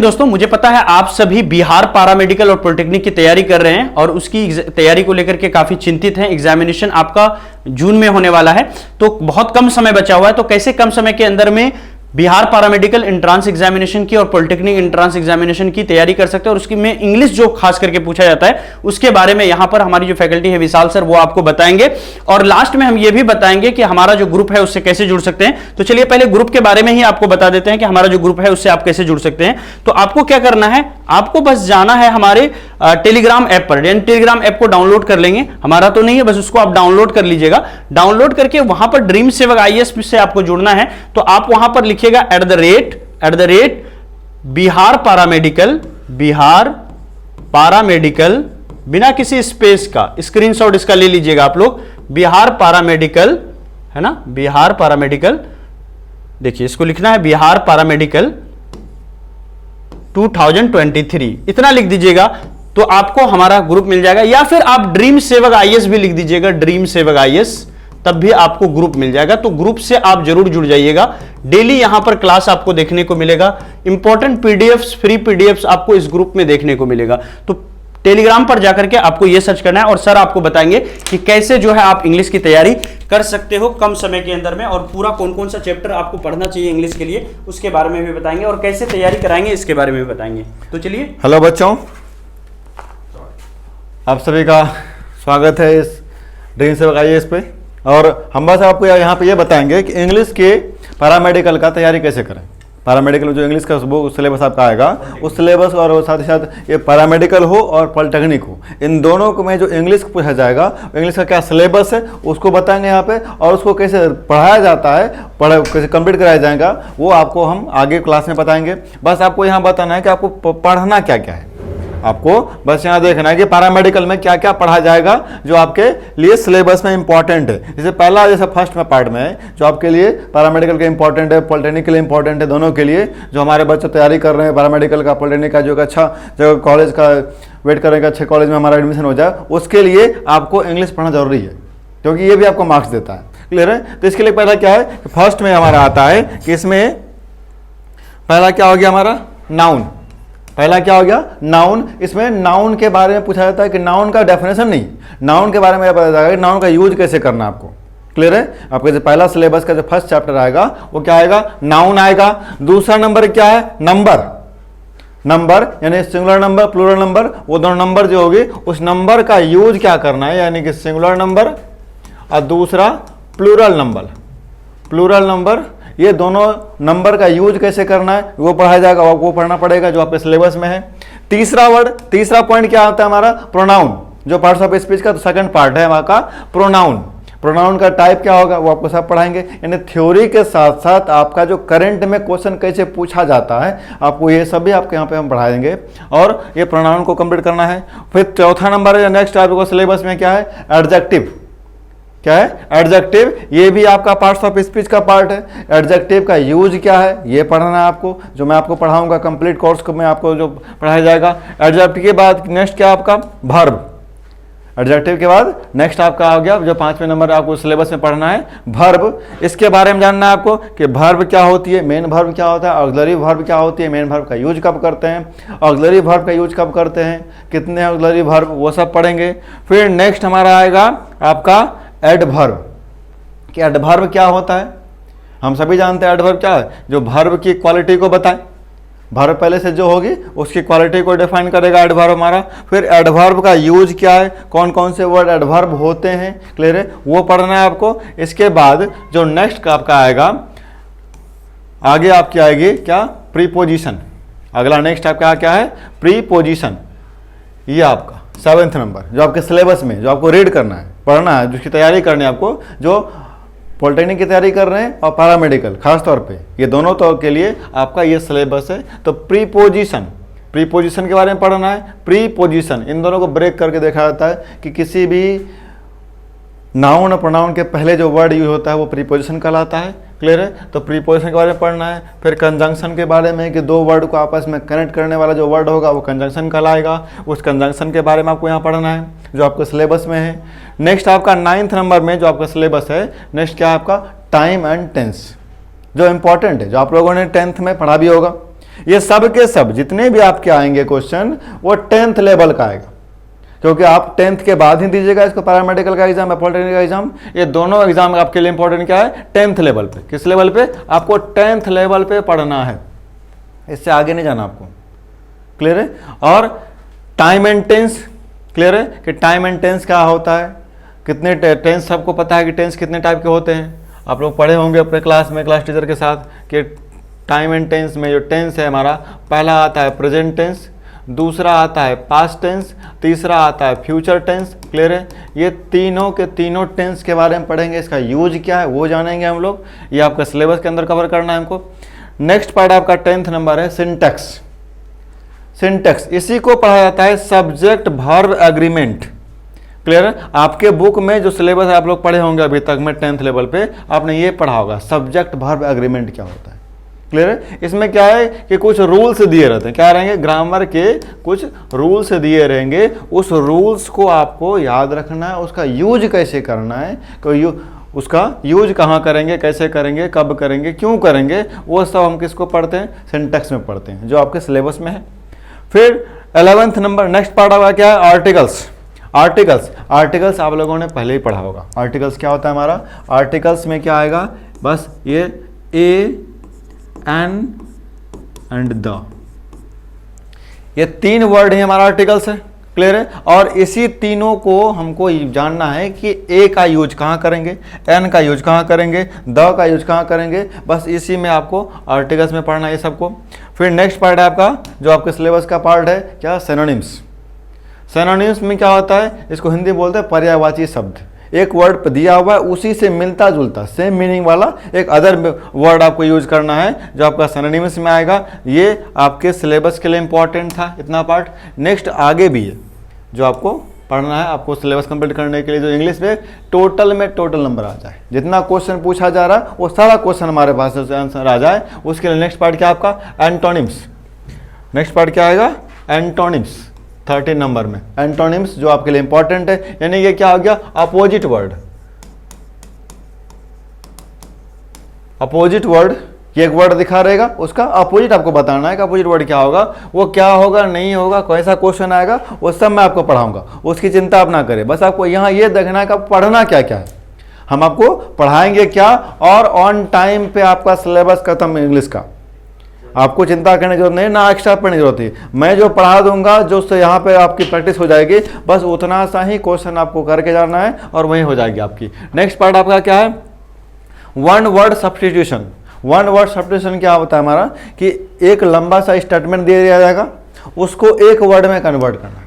दोस्तों, मुझे पता है आप सभी बिहार पैरामेडिकल और पॉलिटेक्निक की तैयारी कर रहे हैं और उसकी तैयारी को लेकर के काफी चिंतित हैं। एग्जामिनेशन आपका जून में होने वाला है, तो बहुत कम समय बचा हुआ है। तो कैसे कम समय के अंदर में बिहार पैरामेडिकल एंट्रांस एग्जामिनेशन की और पॉलिटेक्निक एंट्रांस एग्जामिनेशन की तैयारी कर सकते हैं, और उसकी में इंग्लिश जो खास करके पूछा जाता है उसके बारे में यहां पर हमारी जो फैकल्टी है विशाल सर वो आपको बताएंगे। और लास्ट में हम ये भी बताएंगे कि हमारा जो ग्रुप है उससे कैसे जुड़ सकते हैं। तो चलिए पहले ग्रुप के बारे में ही आपको बता देते हैं कि हमारा जो ग्रुप है उससे आप कैसे जुड़ सकते हैं। तो आपको क्या करना है, आपको बस जाना है हमारे टेलीग्राम ऐप पर। टेलीग्राम ऐप को डाउनलोड कर लेंगे, हमारा तो नहीं है, बस उसको आप डाउनलोड कर लीजिएगा। डाउनलोड करके वहां पर ड्रीम सेवक आईएएस से आपको जुड़ना है। तो आप वहां पर लिखिएगा @ बिहार पैरामेडिकल बिना किसी स्पेस का, स्क्रीनशॉट इसका ले लीजिएगा आप लोग। बिहार पैरामेडिकल है ना, बिहार पैरामेडिकल, देखिए इसको लिखना है बिहार पैरामेडिकल 2023, इतना लिख दीजिएगा तो आपको हमारा ग्रुप मिल जाएगा। या फिर आप ड्रीम सेवक आईएएस भी लिख दीजिएगा, ड्रीम सेवक आईएएस, तब भी आपको ग्रुप मिल जाएगा। तो ग्रुप से आप जरूर जुड़ जाइएगा। डेली यहां पर क्लास आपको देखने को मिलेगा, इंपॉर्टेंट पीडीएफ्स, फ्री पीडीएफ्स आपको इस ग्रुप में देखने को मिलेगा। तो टेलीग्राम पर जाकर के आपको यह सर्च करना है और सर आपको बताएंगे कि कैसे जो है आप इंग्लिश की तैयारी कर सकते हो कम समय के अंदर में, और पूरा कौन कौन सा चैप्टर आपको पढ़ना चाहिए इंग्लिश के लिए उसके बारे में भी बताएंगे, और कैसे तैयारी कराएंगे इसके बारे में भी बताएंगे। तो चलिए। हेलो बच्चों, आप सभी का स्वागत है इस ड्रीम सेवक आईएएस पे। और हम बस आपको यहाँ पे ये बताएंगे कि इंग्लिश के पैरामेडिकल का तैयारी कैसे करें। पैरामेडिकल में जो इंग्लिश का वो सिलेबस आपका आएगा, उस सिलेबस और साथ ही साथ ये पैरामेडिकल हो और पॉलिटेक्निक हो, इन दोनों को में जो इंग्लिश पूछा जाएगा, इंग्लिश का क्या सिलेबस है उसको बताएंगे यहाँ पे, और उसको कैसे पढ़ाया जाता है, कैसे कंप्लीट कराया जाएगा, वो आपको हम आगे क्लास में बताएंगे। बस आपको यहाँ बताना है कि आपको पढ़ना क्या क्या है। आपको बस यहाँ देखना है कि पैरामेडिकल में क्या क्या पढ़ा जाएगा जो आपके लिए सिलेबस में इंपॉर्टेंट है। जैसे पहला, जैसे फर्स्ट में पार्ट में है जो आपके लिए पैरामेडिकल के इंपॉर्टेंट है, पॉलिटेक्निक के लिए इंपॉर्टेंट है, दोनों के लिए। जो हमारे बच्चे तैयारी कर रहे हैं पैरामेडिकल का, पॉलिटेक्निक का, जो अच्छा जगह कॉलेज का वेट करेंगे, अच्छे कॉलेज में हमारा एडमिशन हो जाए, उसके लिए आपको इंग्लिश पढ़ना जरूरी है, क्योंकि ये भी आपको मार्क्स देता है। क्लियर है? तो इसके लिए पहला क्या है, फर्स्ट में हमारा आता है कि इसमें पहला क्या हो गया हमारा, नाउन। पहला क्या हो गया, नाउन। इसमें नाउन के बारे में पूछा जाता है कि नाउन का डेफिनेशन नहीं, नाउन के बारे में पता जाएगा कि नाउन का यूज कैसे करना है आपको। क्लियर है? आपका जो पहला सिलेबस का जो फर्स्ट चैप्टर आएगा वो क्या आएगा, नाउन आएगा। दूसरा नंबर क्या है, नंबर। नंबर यानी सिंगुलर नंबर, प्लूरल नंबर, वो दोनों नंबर जो होगी उस नंबर का यूज क्या करना है, यानी कि सिंगुलर नंबर और दूसरा प्लूरल नंबर। प्लूरल नंबर, ये दोनों नंबर का यूज कैसे करना है वो पढ़ाया जाएगा, वो पढ़ना पड़ेगा जो आपके सिलेबस में है। तीसरा पॉइंट क्या होता है हमारा, प्रोनाउन। जो पार्ट्स ऑफ स्पीच का सेकंड पार्ट है हमारा का प्रोनाउन। प्रोनाउन का टाइप क्या होगा वो आपको सब पढ़ाएंगे। यानी थ्योरी के साथ साथ आपका जो करंट में क्वेश्चन कैसे पूछा जाता है, आपको ये सब भी आपके यहाँ पे हम पढ़ाएंगे, और ये प्रोनाउन को कंप्लीट करना है। फिर चौथा नंबर है नेक्स्ट आपको सिलेबस में क्या है, एडजेक्टिव। क्या है, एडजेक्टिव। ये भी आपका पार्ट्स ऑफ स्पीच का पार्ट है। एडजेक्टिव का यूज क्या है ये पढ़ना है आपको, जो मैं आपको पढ़ाऊंगा कंप्लीट कोर्स को में आपको जो पढ़ाया जाएगा। एडजेक्टिव के बाद नेक्स्ट क्या आपका, वर्ब। एडजेक्टिव के बाद नेक्स्ट आपका आ गया जो 5वें नंबर आपको सिलेबस में पढ़ना है, वर्ब। इसके बारे में जानना है आपको कि वर्ब क्या होती है, मेन वर्ब क्या होता है, ऑक्सिलरी वर्ब क्या होती है, मेन वर्ब का यूज कब करते हैं, ऑक्सिलरी वर्ब का यूज कब करते हैं, कितने ऑक्सिलरी वर्ब, वो सब पढ़ेंगे। फिर नेक्स्ट हमारा आएगा आपका एडवर्ब। कि एडवर्ब क्या होता है, हम सभी जानते हैं एडवर्ब क्या है, जो वर्ब की क्वालिटी को बताए। वर्ब पहले से जो होगी उसकी क्वालिटी को डिफाइन करेगा एडवर्ब हमारा। फिर एडवर्ब का यूज क्या है, कौन कौन से वर्ड एडवर्ब होते हैं, क्लियर है, वो पढ़ना है आपको। इसके बाद जो नेक्स्ट आपका आएगा, आगे आपकी आएगी क्या, प्रीपोजिशन। अगला नेक्स्ट आपका क्या है, प्रीपोजिशन। ये आपका 7th नंबर जो आपके सिलेबस में जो आपको रीड करना है, पढ़ना है, जिसकी तैयारी करनी है आपको, जो पॉलिटेक्निक की तैयारी कर रहे हैं और पैरामेडिकल खास तौर पे, ये दोनों तो के लिए आपका ये सिलेबस है। तो प्रीपोजिशन के बारे में पढ़ना है। प्रीपोजिशन, इन दोनों को ब्रेक करके देखा जाता है कि किसी भी नाउन और प्रोनाउन के पहले जो वर्ड यूज होता है वो प्रीपोजिशन कहलाता है। क्लियर है? तो प्रीपोजिशन के बारे में पढ़ना है। फिर कंजंक्शन के बारे में कि दो वर्ड को आपस में कनेक्ट करने वाला जो वर्ड होगा वो कंजंक्शन कहलाएगा, उस कंजंक्शन के बारे में आपको यहाँ पढ़ना है जो आपके सिलेबस में है। नेक्स्ट आपका 9th नंबर में जो आपका सिलेबस है, नेक्स्ट क्या है आपका, टाइम एंड टेंस, जो इंपॉर्टेंट है, जो आप लोगों ने 10th में पढ़ा भी होगा। ये सब के सब जितने भी आपके आएंगे क्वेश्चन वो 10th लेवल का आएगा, क्योंकि आप 10th के बाद ही दीजिएगा इसको पैरामेडिकल का एग्जाम या पॉलिटेक्निक का एग्जाम। ये दोनों एग्जाम आपके लिए इंपॉर्टेंट क्या है, 10th लेवल पे। किस लेवल पे? आपको 10th लेवल पे पढ़ना है, इससे आगे नहीं जाना आपको। क्लियर है? और टाइम एंड टेंस क्लियर है कि टाइम एंड टेंस क्या होता है, कितने टेंस सबको पता है कि टेंस कितने टाइप के होते हैं। आप लोग पढ़े होंगे अपने क्लास में क्लास टीचर के साथ कि टाइम एंड टेंस में जो टेंस है हमारा, पहला आता है प्रेजेंट टेंस, दूसरा आता है पास्ट टेंस, तीसरा आता है फ्यूचर टेंस। क्लियर है? ये तीनों के तीनों टेंस के बारे में पढ़ेंगे, इसका यूज क्या है वो जानेंगे हम लोग। ये आपका सिलेबस के अंदर कवर करना है हमको। नेक्स्ट पार्ट आपका 10th नंबर है सिंटैक्स। सिंटैक्स इसी को पढ़ा जाता है सब्जेक्ट वर्ब एग्रीमेंट। क्लियर है? आपके बुक में जो सिलेबस आप लोग पढ़े होंगे अभी तक में 10th लेवल पे, आपने ये पढ़ा होगा सब्जेक्ट वर्ब एग्रीमेंट क्या होता है। क्लियर है? इसमें क्या है कि कुछ रूल्स दिए रहते हैं, क्या रहेंगे, ग्रामर के कुछ रूल्स दिए रहेंगे। उस रूल्स को आपको याद रखना है, उसका यूज कैसे करना है, उसका यूज कहाँ करेंगे, कैसे करेंगे, कब करेंगे, क्यों करेंगे, वो सब हम किसको पढ़ते हैं, सिंटैक्स में पढ़ते हैं, जो आपके सिलेबस में है। फिर 11th नंबर नेक्स्ट पार्ट होगा क्या है, आर्टिकल्स। आर्टिकल्स आप लोगों ने पहले ही पढ़ा होगा। आर्टिकल्स क्या होता है हमारा, आर्टिकल्स में क्या आएगा, बस ये ए एन एंड द, ये 3 वर्ड है हमारा आर्टिकल्स है। क्लियर है? और इसी तीनों को हमको जानना है कि ए का यूज कहाँ करेंगे, एन का यूज कहाँ करेंगे, द का यूज कहाँ करेंगे, बस इसी में आपको आर्टिकल्स में पढ़ना है ये सबको। फिर नेक्स्ट पार्ट है आपका जो आपके सिलेबस का पार्ट है क्या, सिनोनिम्स। सिनोनिम्स में क्या होता है, इसको हिंदी बोलते हैं पर्यायवाची शब्द। एक वर्ड पर दिया हुआ है उसी से मिलता जुलता सेम मीनिंग वाला एक अदर वर्ड आपको यूज करना है जो आपका सिनोनिम्स में आएगा। ये आपके सिलेबस के लिए इंपॉर्टेंट था इतना पार्ट। नेक्स्ट आगे भी है जो आपको पढ़ना है, आपको सिलेबस कंप्लीट करने के लिए, जो इंग्लिश में टोटल नंबर आ जाए, जितना क्वेश्चन पूछा जा रहा है वो सारा क्वेश्चन हमारे पास आंसर आ जाए, उसके लिए नेक्स्ट पार्ट क्या आपका, एंटोनिम्स। नेक्स्ट पार्ट क्या आएगा, एंटोनिम्स। 13 नंबर में एंटोनिम्स जो आपके लिए इंपॉर्टेंट है, यानी ये क्या हो गया, अपोजिट वर्ड। अपोजिट वर्ड, ये एक वर्ड दिखा रहेगा, उसका अपोजिट आपको बताना है कि अपोजिट वर्ड क्या होगा, वो क्या होगा, नहीं होगा, कैसा क्वेश्चन आएगा, वो सब मैं आपको पढ़ाऊंगा, उसकी चिंता आप ना करें। बस आपको यहाँ ये देखना है कि आप पढ़ना क्या क्या है, हम आपको पढ़ाएंगे क्या, और ऑन टाइम पे आपका सिलेबस खत्म इंग्लिश का। आपको चिंता करने की जरूरत नहीं, ना एक्स्ट्रा पढ़ने की जरूरत है। मैं जो पढ़ा दूंगा, जो उससे यहाँ पे आपकी प्रैक्टिस हो जाएगी, बस उतना सा ही क्वेश्चन आपको करके जाना है और वही हो जाएगी आपकी। नेक्स्ट पार्ट आपका क्या है, one word substitution. One word substitution क्या होता है हमारा, कि एक लंबा सा स्टेटमेंट दे दिया जाएगा, उसको एक वर्ड में कन्वर्ट करना है।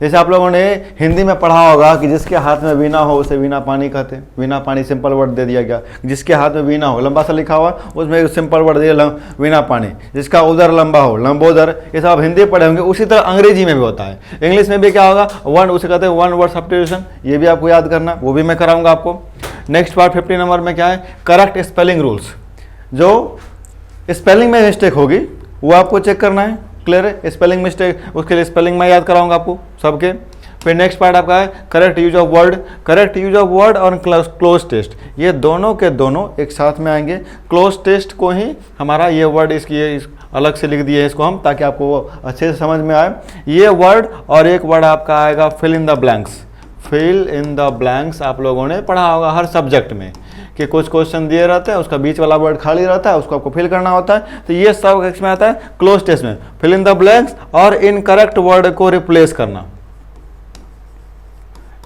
जैसे आप लोगों ने हिंदी में पढ़ा होगा कि जिसके हाथ में वीणा हो उसे वीणा पानी कहते हैं। वीणा पानी सिंपल वर्ड दे दिया गया, जिसके हाथ में वीणा हो लंबा सा लिखा हुआ, उसमें एक सिंपल वर्ड दिया वीणा पानी। जिसका उदर लंबा हो लंबोदर। ये सब आप हिंदी पढ़े होंगे। उसी तरह अंग्रेजी में भी होता है, इंग्लिश में भी क्या होगा, वन, उसे कहते हैं वन वर्ड सब्स्टिट्यूशन। ये भी आपको याद करना, वो भी मैं कराऊंगा आपको। नेक्स्ट पार्ट 50 नंबर में क्या है, करेक्ट स्पेलिंग रूल्स। जो स्पेलिंग में मिस्टेक होगी वो आपको चेक करना है। क्लियर है, स्पेलिंग मिस्टेक, उसके लिए स्पेलिंग मैं याद कराऊंगा आपको सबके। फिर नेक्स्ट पार्ट आपका है correct use of word. Correct use of word और क्लोज टेस्ट, ये दोनों के दोनों एक साथ में आएंगे। क्लोज टेस्ट को ही हमारा ये वर्ड इसकी अलग से लिख दिए इसको हम, ताकि आपको वो अच्छे से समझ में आए। ये वर्ड और एक वर्ड आपका आएगा fill in the blanks. Fill in the blanks आप लोगों ने पढ़ा होगा हर सब्जेक्ट में कि कुछ क्वेश्चन दिए रहते हैं, उसका बीच वाला वर्ड खाली रहता है, उसको आपको फिल करना होता है। तो ये सब इसमें आता है क्लोज टेस्ट में, फिल इन द ब्लैंक्स और इनकरेक्ट वर्ड को रिप्लेस करना।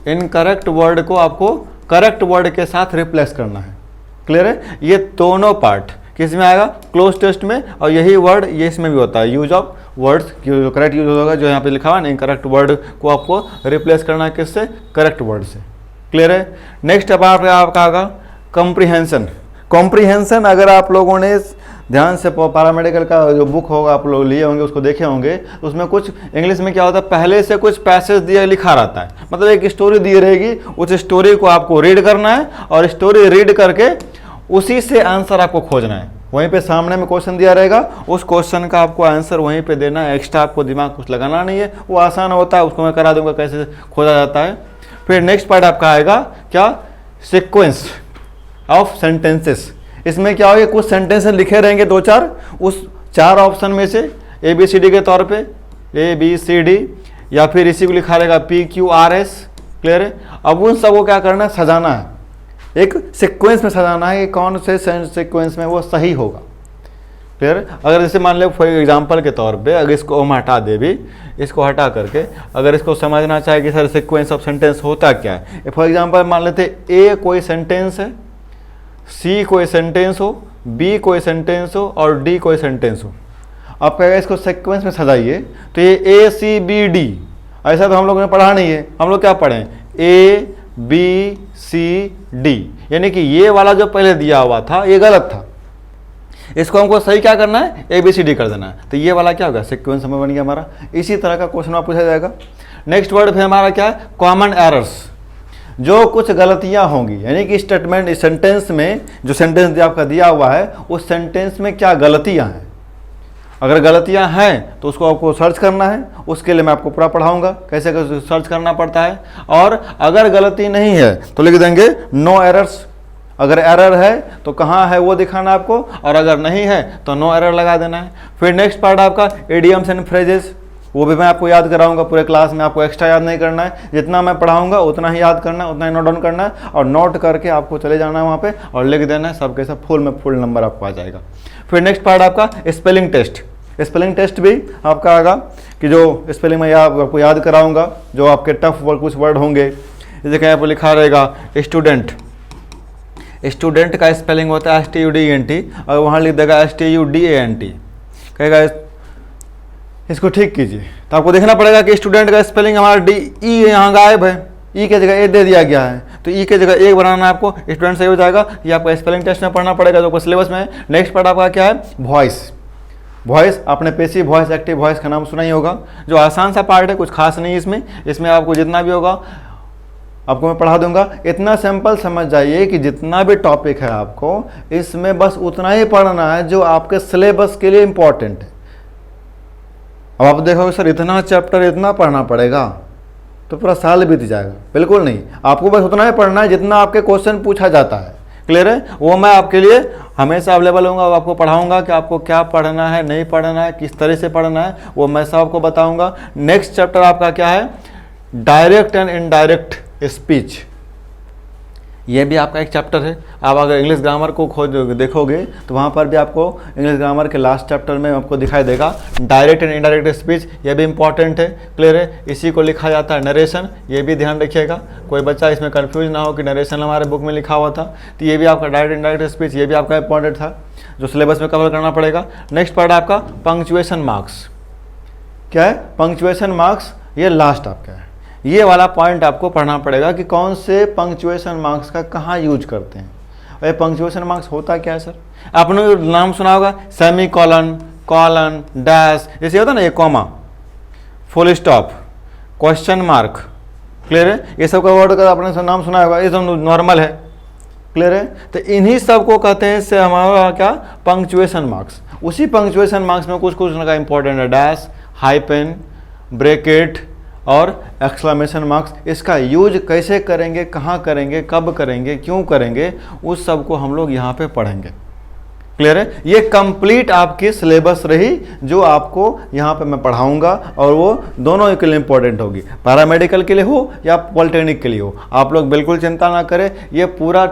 इनकरेक्ट वर्ड को आपको करेक्ट वर्ड के साथ रिप्लेस करना है। क्लियर है, ये दोनों पार्ट किस में आएगा, क्लोज टेस्ट में। और यही वर्ड ये इसमें भी होता है, यूज ऑफ वर्ड्स, जो करेक्ट यूज होगा, जो यहाँ पे लिखा हुआ है, इनकरेक्ट वर्ड को आपको रिप्लेस करना है किससे, करेक्ट वर्ड से। क्लियर है। नेक्स्ट अब आपका आएगा कॉम्प्रिहेंशन। कॉम्प्रिहेंशन अगर आप लोगों ने ध्यान से पैरामेडिकल का जो बुक होगा आप लोग लिए होंगे, उसको देखे होंगे, तो उसमें कुछ इंग्लिश में क्या होता है, पहले से कुछ पैसेज दिया लिखा रहता है, मतलब एक स्टोरी दी रहेगी, उस स्टोरी को आपको रीड करना है और स्टोरी रीड करके उसी से आंसर आपको खोजना है। वहीं पे सामने में क्वेश्चन दिया रहेगा, उस क्वेश्चन का आपको आंसर वहीं पे देना है, एक्स्ट्रा आपको दिमाग कुछ लगाना नहीं है, वो आसान होता है, उसको मैं करा दूंगा कैसे खोजा जाता है। फिर नेक्स्ट पार्ट आपका आएगा क्या, सीक्वेंस ऑफ सेंटेंसेस। इसमें क्या होगा, कुछ सेंटेंसेस लिखे रहेंगे 2-4, उस 4 ऑप्शन में से ABCD के तौर पे ABCD, या फिर इसी को लिखा रहेगा PQRS। क्लियर है? अब उन सबको क्या करना है, सजाना है, एक सीक्वेंस में सजाना है कि कौन से सीक्वेंस में वो सही होगा। क्लियर? अगर जैसे मान लो फॉर एग्जांपल के तौर पे अगर इसको हम हटा दे भी, इसको हटा करके अगर इसको समझना चाहे कि सर सीक्वेंस ऑफ सेंटेंस होता क्या है, फॉर एग्जांपल मान लेते A कोई सेंटेंस है, C कोई सेंटेंस हो, B कोई सेंटेंस हो और D कोई सेंटेंस हो। आप कहेगा इसको सीक्वेंस में सजाइए, तो ये ACBD, ऐसा तो हम लोगों ने पढ़ा नहीं है। हम लोग क्या पढ़े, ABCD, यानी कि ये वाला जो पहले दिया हुआ था ये गलत था, इसको हमको सही क्या करना है, ABCD कर देना है। तो ये वाला क्या होगा, सीक्वेंस में बन गया हमारा। इसी तरह का क्वेश्चन आप पूछा जाएगा। नेक्स्ट वर्ड फिर हमारा क्या है, कॉमन एरर्स, जो कुछ गलतियां होंगी, यानी कि स्टेटमेंट, इस सेंटेंस में जो सेंटेंस आपका दिया हुआ है उस सेंटेंस में क्या गलतियां हैं। अगर गलतियां हैं तो उसको आपको सर्च करना है, उसके लिए मैं आपको पूरा पढ़ाऊंगा कैसे कैसे सर्च करना पड़ता है। और अगर गलती नहीं है तो लिख देंगे नो एरर्स, अगर एरर है तो कहाँ है वो दिखाना है आपको, और अगर नहीं है तो नो एरर लगा देना है। फिर नेक्स्ट पार्ट आपका इडियम्स एंड फ्रेजेस, वो भी मैं आपको याद कराऊंगा पूरे क्लास में, आपको एक्स्ट्रा याद नहीं करना है, जितना मैं पढ़ाऊंगा उतना ही याद करना है, उतना ही नोट डाउन करना है, और नोट करके आपको चले जाना है वहाँ पे और लिख देना है, सबके सब फुल में फुल नंबर आपको आ जाएगा। फिर नेक्स्ट पार्ट आपका स्पेलिंग टेस्ट, स्पेलिंग टेस्ट भी आपका आएगा कि जो स्पेलिंग में आपको याद कराऊंगा, जो आपके टफ वर्ड कुछ वर्ड होंगे, जैसे कहीं पर लिखा रहेगा स्टूडेंट, स्टूडेंट का स्पेलिंग होता है STUDENT, और वहाँ लिख देगा STUDANT, कहेगा इसको ठीक कीजिए, तो आपको देखना पड़ेगा कि स्टूडेंट का स्पेलिंग हमारा E यहाँ गायब है, E के जगह A दे दिया गया है, तो E के जगह A बनाना है आपको, स्टूडेंट सही हो जाएगा। ये आपको स्पेलिंग टेस्ट में पढ़ना पड़ेगा जो आपको सिलेबस में है। नेक्स्ट पार्ट आपका क्या है, वॉइस, वॉइस, आपने पैसिव वॉइस, एक्टिव वॉइस का नाम सुना ही होगा, जो आसान सा पार्ट है, कुछ खास नहीं इसमें आपको जितना भी होगा आपको मैं पढ़ा दूंगा। इतना सिंपल समझ जाइए कि जितना भी टॉपिक है आपको इसमें बस उतना ही पढ़ना है जो आपके सिलेबस के लिए इंपॉर्टेंट है। अब आप देखोगे सर इतना चैप्टर इतना पढ़ना पड़ेगा तो पूरा साल बीत जाएगा, बिल्कुल नहीं, आपको बस उतना ही पढ़ना है जितना आपके क्वेश्चन पूछा जाता है। क्लियर है? वो मैं आपके लिए हमेशा अवेलेबल होऊंगा, आपको पढ़ाऊंगा कि आपको क्या पढ़ना है, नहीं पढ़ना है, किस तरह से पढ़ना है, वो मैं सब आपको बताऊंगा। नेक्स्ट चैप्टर आपका क्या है, डायरेक्ट एंड इनडायरेक्ट स्पीच, ये भी आपका एक चैप्टर है। आप अगर इंग्लिश ग्रामर को खोज देखोगे तो वहाँ पर भी आपको इंग्लिश ग्रामर के लास्ट चैप्टर में आपको दिखाई देगा डायरेक्ट एंड इनडायरेक्ट स्पीच, ये भी इंपॉर्टेंट है। क्लियर है? इसी को लिखा जाता है नरेशन, ये भी ध्यान रखिएगा, कोई बच्चा इसमें कंफ्यूज ना हो कि नरेशन हमारे बुक में लिखा हुआ था, तो ये भी आपका डायरेक्ट इनडायरेक्ट स्पीच, ये भी आपका इंपॉर्टेंट था जो सिलेबस में कवर करना पड़ेगा। नेक्स्ट पार्ट आपका पंक्चुएशन मार्क्स, क्या है, पंक्चुएशन मार्क्स, ये लास्ट आपका है। ये वाला पॉइंट आपको पढ़ना पड़ेगा कि कौन से पंक्चुएशन मार्क्स का कहाँ यूज करते हैं। और ये पंक्चुएशन मार्क्स होता क्या है सर, आपने नाम सुना होगा, सेमी कॉलन, कॉलन, डैश, जैसे होता है ना, ये comma, full stop, question mark. Clear है? ये सब का वर्ड का आपने नाम सुना होगा, ये सब नॉर्मल है। क्लियर है? तो इन्हीं सब को कहते हैं से हमारा क्या, पंक्चुएशन मार्क्स। उसी पंक्चुएशन मार्क्स में कुछ कुछ का इंपॉर्टेंट है, डैश, हाइपेन, ब्रैकेट और एक्सक्लेमेशन मार्क्स। इसका यूज कैसे करेंगे, कहाँ करेंगे, कब करेंगे, क्यों करेंगे, उस सब को हम लोग यहाँ पे पढ़ेंगे। क्लियर है? ये कंप्लीट आपकी सिलेबस रही जो आपको यहाँ पे मैं पढ़ाऊंगा, और वो दोनों के लिए इंपॉर्टेंट होगी, पैरामेडिकल के लिए हो या पॉलिटेक्निक के लिए हो। आप लोग बिल्कुल चिंता ना करें, ये पूरा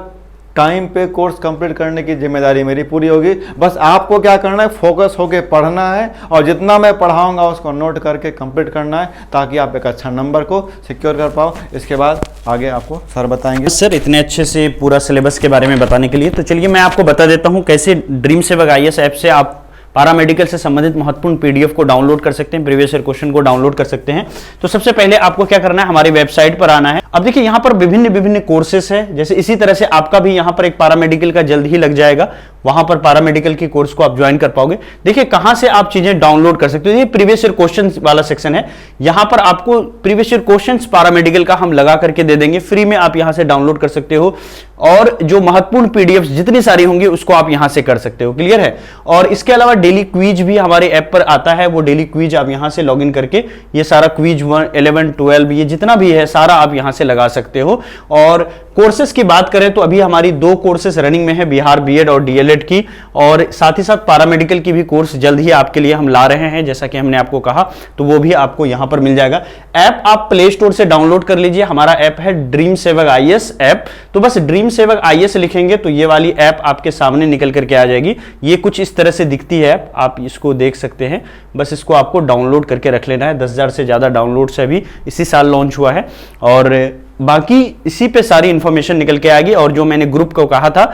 टाइम पे कोर्स कंप्लीट करने की जिम्मेदारी मेरी पूरी होगी। बस आपको क्या करना है, फोकस होके पढ़ना है, और जितना मैं पढ़ाऊंगा उसको नोट करके कंप्लीट करना है, ताकि आप एक अच्छा नंबर को सिक्योर कर पाओ। इसके बाद आगे आपको सर बताएंगे। सर इतने अच्छे से पूरा सिलेबस के बारे में बताने के लिए, तो चलिए मैं आपको बता देता हूं कैसे ड्रीम सेवक IAS ऐप से आप पैरामेडिकल से संबंधित महत्वपूर्ण PDF को डाउनलोड कर सकते हैं, प्रीवियस ईयर क्वेश्चन को डाउनलोड कर सकते हैं। तो सबसे पहले आपको क्या करना है, हमारी वेबसाइट पर आना है। अब देखिए यहाँ पर विभिन्न कोर्सेस है, जैसे इसी तरह से आपका भी यहाँ पर एक पैरामेडिकल का जल्द ही लग जाएगा, वहां पर पैरामेडिकल के कोर्स को आप ज्वाइन कर पाओगे। देखिए कहां से आप चीजें डाउनलोड कर सकते हो, ये प्रीवियस ईयर क्वेश्चन वाला सेक्शन है, यहां पर आपको प्रीवियस ईयर क्वेश्चंस पैरामेडिकल का हम लगा करके दे देंगे, फ्री में आप यहां से डाउनलोड कर सकते हो, और जो महत्वपूर्ण PDFs जितनी सारी होंगी उसको आप यहां से कर सकते हो। क्लियर है? और इसके अलावा डेली क्विज भी हमारे ऐप पर आता है, वो डेली क्विज आप यहां से लॉगिन करके ये सारा क्विज 1, 11, 12 ये जितना भी है सारा आप यहां से लगा सकते हो। और कोर्सेज की बात करें तो अभी हमारी 2 कोर्सेज रनिंग में है, बिहार बीएड और डीएलएड की, और साथ ही साथ पैरामेडिकल की भी कोर्स जल्द ही आपके लिए हम ला रहे हैं, जैसा कि हमने आपको कहा, तो वो भी आपको यहां पर मिल जाएगा। ऐप आप प्ले स्टोर से डाउनलोड कर लीजिए, हमारा ऐप है ड्रीम सेवक आईएएस ऐप। तो बस ड्रीम सेवक आईएएस लिखेंगे तो ये वाली ऐप आपके सामने निकल करके आ जाएगी। ये कुछ इस तरह से दिखती है ऐप, आप इसको देख सकते हैं। बस इसको आपको डाउनलोड करके रख लेना है। 10,000 से ज्यादा डाउनलोड से अभी इसी साल लॉन्च हुआ है, और बाकी इसी पे सारी इंफॉर्मेशन निकल के आएगी। और जो मैंने ग्रुप को कहा था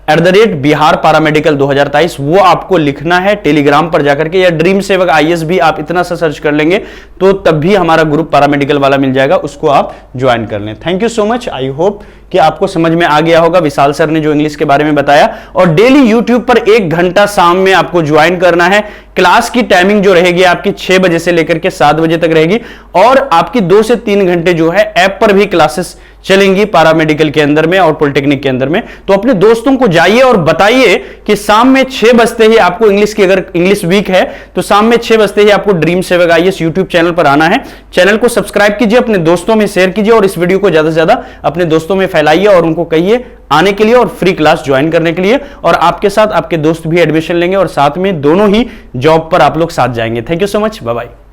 @बिहार पैरामेडिकल 2023, वो आपको लिखना है टेलीग्राम पर जाकर के, या ड्रीम सेवक आईएएस भी आप इतना सा सर्च कर लेंगे तो तब भी हमारा ग्रुप पैरामेडिकल वाला मिल जाएगा, उसको आप ज्वाइन कर लें। Thank you so much. I hope कि आपको समझ में आ गया होगा विशाल सर ने जो इंग्लिश के बारे में बताया। और डेली यूट्यूब पर 1 घंटा शाम में आपको ज्वाइन करना है। क्लास की टाइमिंग जो रहेगी आपकी 6 बजे से लेकर के 7 बजे तक रहेगी, और आपकी 2 से 3 घंटे जो है ऐप पर भी क्लासेस चलेंगी पैरामेडिकल के अंदर में और पॉलिटेक्निक के अंदर में। तो अपने दोस्तों को जाइए और बताइए कि शाम में 6 बजते ही आपको इंग्लिश की, अगर इंग्लिश वीक है तो शाम में 6 बजते ही आपको ड्रीम सेवक आईएएस यूट्यूब चैनल पर आना है। चैनल को सब्सक्राइब कीजिए, अपने दोस्तों में शेयर कीजिए, और इस वीडियो को ज्यादा से ज्यादा अपने दोस्तों में फैलाइए और उनको कहिए आने के लिए और फ्री क्लास ज्वाइन करने के लिए। और आपके साथ आपके दोस्त भी एडमिशन लेंगे और साथ में दोनों ही जॉब पर आप लोग साथ जाएंगे। Thank you so much, bye bye.